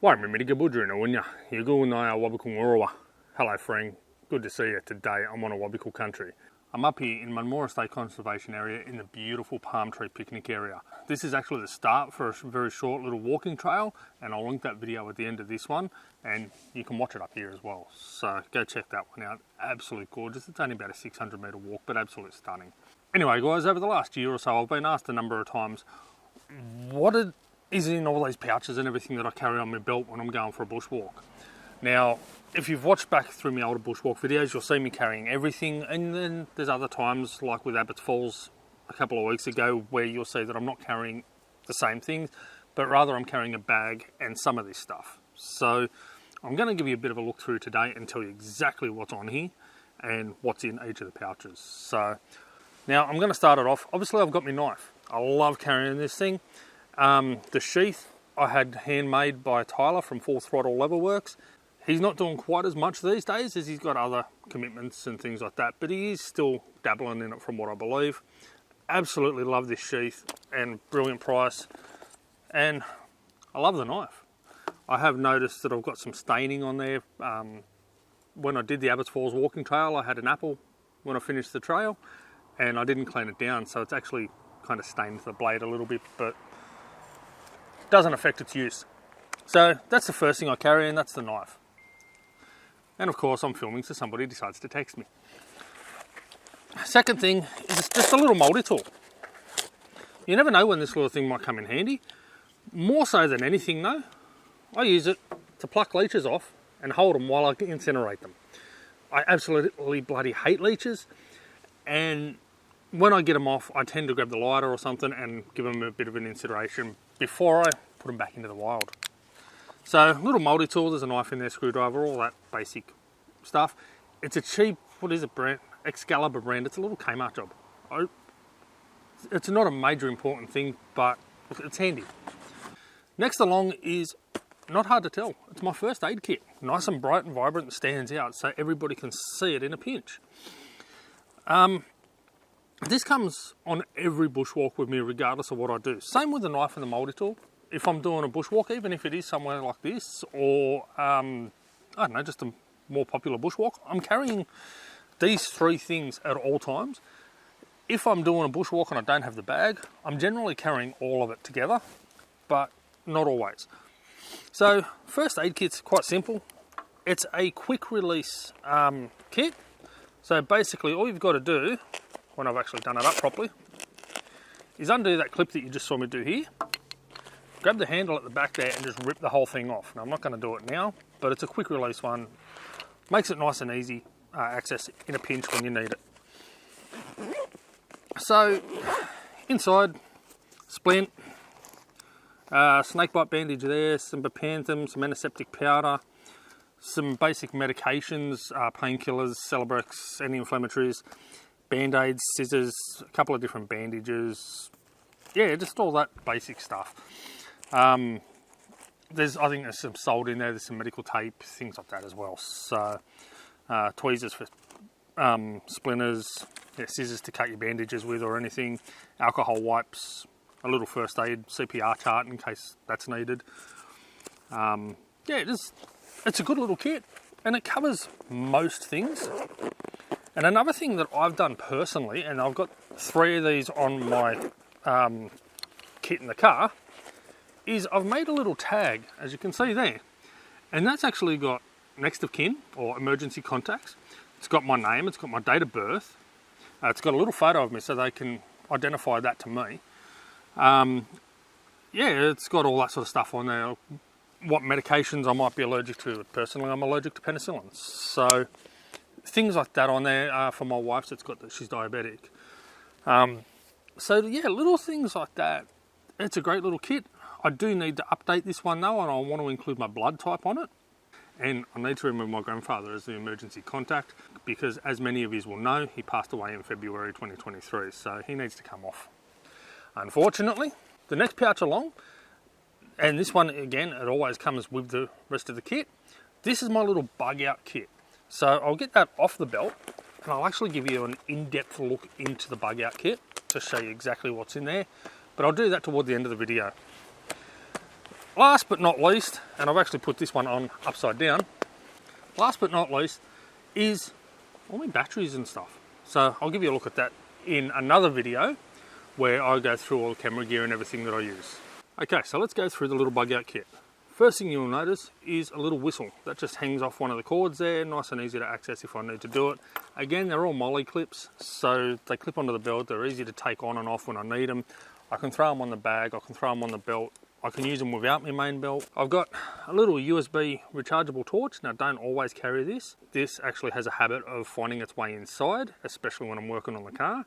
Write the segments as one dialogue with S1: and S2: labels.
S1: Hello friend, good to see you. Today I'm on Awabakal country. I'm up here in Munmora State Conservation Area in the beautiful palm tree picnic area. This is actually the start for a very short little walking trail, and I'll link that video at the end of this one, and you can watch it up here as well. So go check that one out. Absolutely gorgeous. It's only about a 600 metre walk, but absolutely stunning. Anyway guys, over the last year or so I've been asked a number of times what is in all these pouches and everything that I carry on my belt when I'm going for a bushwalk. Now, if you've watched back through my older bushwalk videos, you'll see me carrying everything, and then there's other times, like with Abbots Falls a couple of weeks ago, where you'll see that I'm not carrying the same things, but rather I'm carrying a bag and some of this stuff. So I'm going to give you a bit of a look through today and tell you exactly what's on here and what's in each of the pouches. So now I'm going to start it off. Obviously I've got my knife. I love carrying this thing. The sheath I had handmade by Tyler from Full Throttle Leatherworks. He's not doing quite as much these days as he's got other commitments and things like that, but he is still dabbling in it from what I believe. Absolutely love this sheath and brilliant price, and I love the knife. I have noticed that I've got some staining on there. When I did the Abbots Falls walking trail, I had an apple when I finished the trail and I didn't clean it down, so it's actually kind of stained the blade a little bit, but doesn't affect its use. So that's the first thing I carry, and that's the knife. And of course I'm filming, so somebody decides to text me. Second thing is just a little mouldy tool. You never know when this little thing might come in handy. More so than anything though, I use it to pluck leeches off and hold them while I incinerate them. I absolutely bloody hate leeches, and when I get them off, I tend to grab the lighter or something and give them a bit of an incineration before I put them back into the wild. So, little mouldy tool, there's a knife in there, screwdriver, all that basic stuff. It's a cheap, what is it, brand? Excalibur brand. It's a little Kmart job. It's not a major important thing, but it's handy. Next along is, not hard to tell, it's my first aid kit. Nice and bright and vibrant and stands out so everybody can see it in a pinch. This comes on every bushwalk with me regardless of what I do. Same with the knife and the mouldy tool. If I'm doing a bushwalk, even if it is somewhere like this, or I don't know, just a more popular bushwalk, I'm carrying these three things at all times. If I'm doing a bushwalk and I don't have the bag, I'm generally carrying all of it together, but not always. So first aid kit's quite simple. It's a quick release kit. So basically all you've got to do, when I've actually done it up properly, is undo that clip that you just saw me do here. Grab the handle at the back there and just rip the whole thing off. Now I'm not going to do it now, but it's a quick release one. Makes it nice and easy access in a pinch when you need it. So inside, splint, snakebite bandage there, some bepanthen, some antiseptic powder, some basic medications, painkillers, Celebrex, anti-inflammatories, band-aids, scissors, a couple of different bandages. Yeah, just all that basic stuff. I think there's some salt in there, there's some medical tape, things like that as well. So tweezers for splinters, scissors to cut your bandages with or anything, alcohol wipes, a little first aid CPR chart in case that's needed. Yeah, it's a good little kit and it covers most things. And another thing that I've done personally, and I've got 3 of these on my kit in the car, is I've made a little tag, as you can see there, and that's actually got next of kin or emergency contacts. It's got my name, it's got my date of birth, it's got a little photo of me so they can identify that to me. Yeah, it's got all that sort of stuff on there, what medications I might be allergic to. Personally, I'm allergic to penicillin, so things like that on there. For my wife, it's got that she's diabetic. So yeah, little things like that. It's a great little kit. I do need to update this one though, and I want to include my blood type on it. And I need to remove my grandfather as the emergency contact because, as many of you will know, he passed away in February 2023, so he needs to come off. Unfortunately, the next pouch along, and this one again, it always comes with the rest of the kit. This is my little bug out kit. So I'll get that off the belt and I'll actually give you an in-depth look into the bug out kit to show you exactly what's in there, but I'll do that toward the end of the video. Last but not least, and I've actually put this one on upside down, last but not least is all my batteries and stuff. So I'll give you a look at that in another video where I go through all the camera gear and everything that I use. Okay, so let's go through the little bug out kit. First thing you'll notice is a little whistle that just hangs off one of the cords there, nice and easy to access if I need to do it. Again, they're all molly clips, so they clip onto the belt, they're easy to take on and off when I need them. I can throw them on the bag, I can throw them on the belt, I can use them without my main belt. I've got a little USB rechargeable torch. Now don't always carry this. This actually has a habit of finding its way inside, especially when I'm working on the car,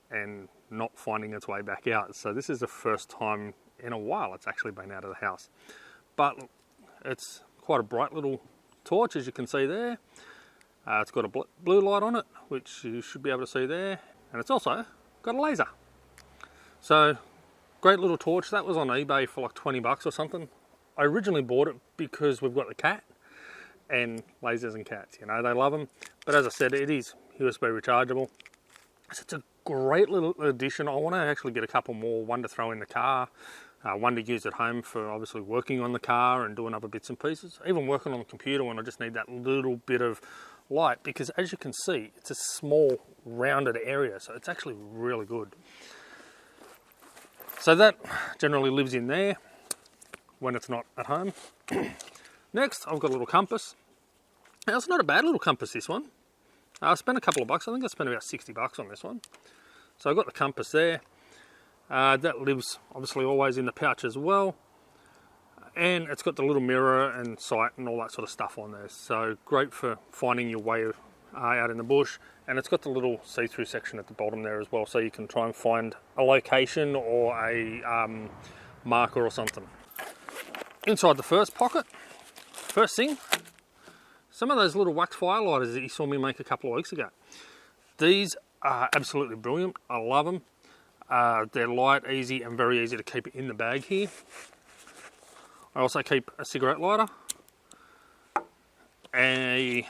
S1: and not finding its way back out. So this is the first time in a while it's actually been out of the house. But it's quite a bright little torch, as you can see there. It's got a blue light on it, which you should be able to see there. And it's also got a laser. So, great little torch. That was on eBay for like 20 bucks or something. I originally bought it because we've got the cat, and lasers and cats, you know, they love them. But as I said, it is USB rechargeable. So it's a great little addition. I want to actually get a couple more, one to throw in the car, one to use at home for obviously working on the car and doing other bits and pieces. Even working on the computer when I just need that little bit of light, because as you can see, it's a small rounded area, so it's actually really good. So that generally lives in there when it's not at home. Next, I've got a little compass. Now, it's not a bad little compass, this one. I spent a couple of bucks. I think I spent about 60 bucks on this one. So I've got the compass there. That lives obviously always in the pouch as well. And it's got the little mirror and sight and all that sort of stuff on there. So great for finding your way out in the bush. And it's got the little see-through section at the bottom there as well, so you can try and find a location or a marker or something. Inside the first pocket, first thing, some of those little wax firelighters that you saw me make a couple of weeks ago. These are absolutely brilliant. I love them. They're light, easy, and very easy to keep in the bag here. I also keep a cigarette lighter, a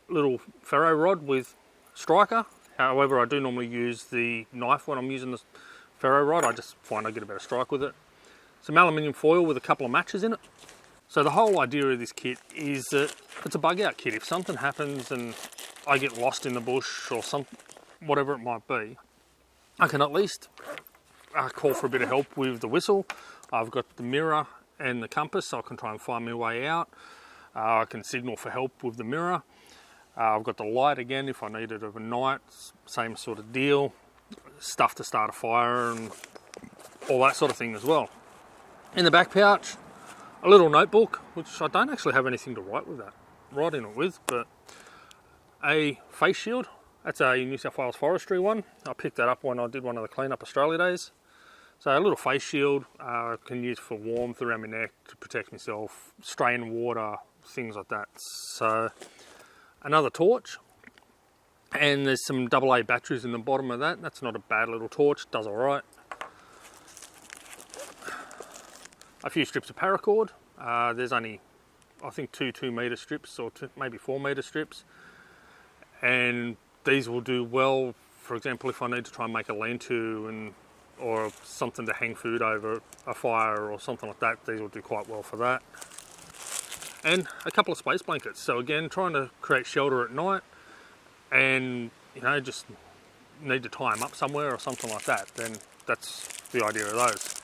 S1: little ferro rod with striker. However, I do normally use the knife when I'm using the ferro rod. I just find I get a better strike with it. Some aluminium foil with a couple of matches in it. So the whole idea of this kit is that it's a bug out kit. If something happens and I get lost in the bush or whatever it might be, I can at least call for a bit of help with the whistle. I've got the mirror and the compass, so I can try and find my way out. I can signal for help with the mirror. I've got the light again if I need it overnight, same sort of deal. Stuff to start a fire and all that sort of thing as well. In the back pouch, a little notebook, which I don't actually have anything to write in it with, but a face shield. That's a New South Wales Forestry one. I picked that up when I did one of the Clean Up Australia days. So a little face shield I can use for warmth around my neck to protect myself, strain water, things like that. So another torch, and there's some AA batteries in the bottom of that. That's not a bad little torch, does all right. A few strips of paracord. There's only, I think, two 2-metre strips or maybe 4-metre strips, and these will do well. For example, if I need to try and make a lean-to or something to hang food over a fire or something like that, these will do quite well for that. And a couple of space blankets. So again, trying to create shelter at night, and you know, just need to tie them up somewhere or something like that, then that's the idea of those.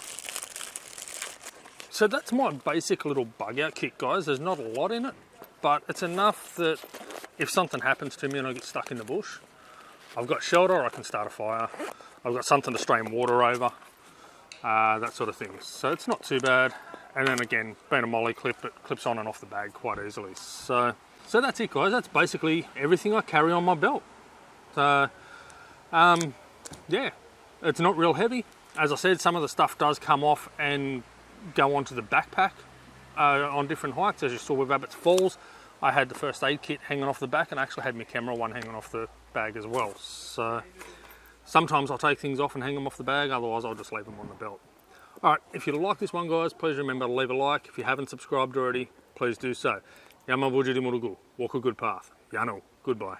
S1: So that's my basic little bug out kit, guys. There's not a lot in it, but it's enough that if something happens to me and I get stuck in the bush, I've got shelter, I can start a fire, I've got something to strain water over, that sort of thing. So it's not too bad. And then again, being a molly clip, it clips on and off the bag quite easily. So that's it, guys. That's basically everything I carry on my belt. So, yeah, it's not real heavy. As I said, some of the stuff does come off and go onto the backpack on different heights. As you saw with Abbott's Falls, I had the first aid kit hanging off the back, and I actually had my camera one hanging off the bag as well. So sometimes I'll take things off and hang them off the bag, otherwise I'll just leave them on the belt. Alright, if you like this one, guys, please remember to leave a like. If you haven't subscribed already, please do so. Yama Bujiri Murugu, walk a good path. Yano, goodbye.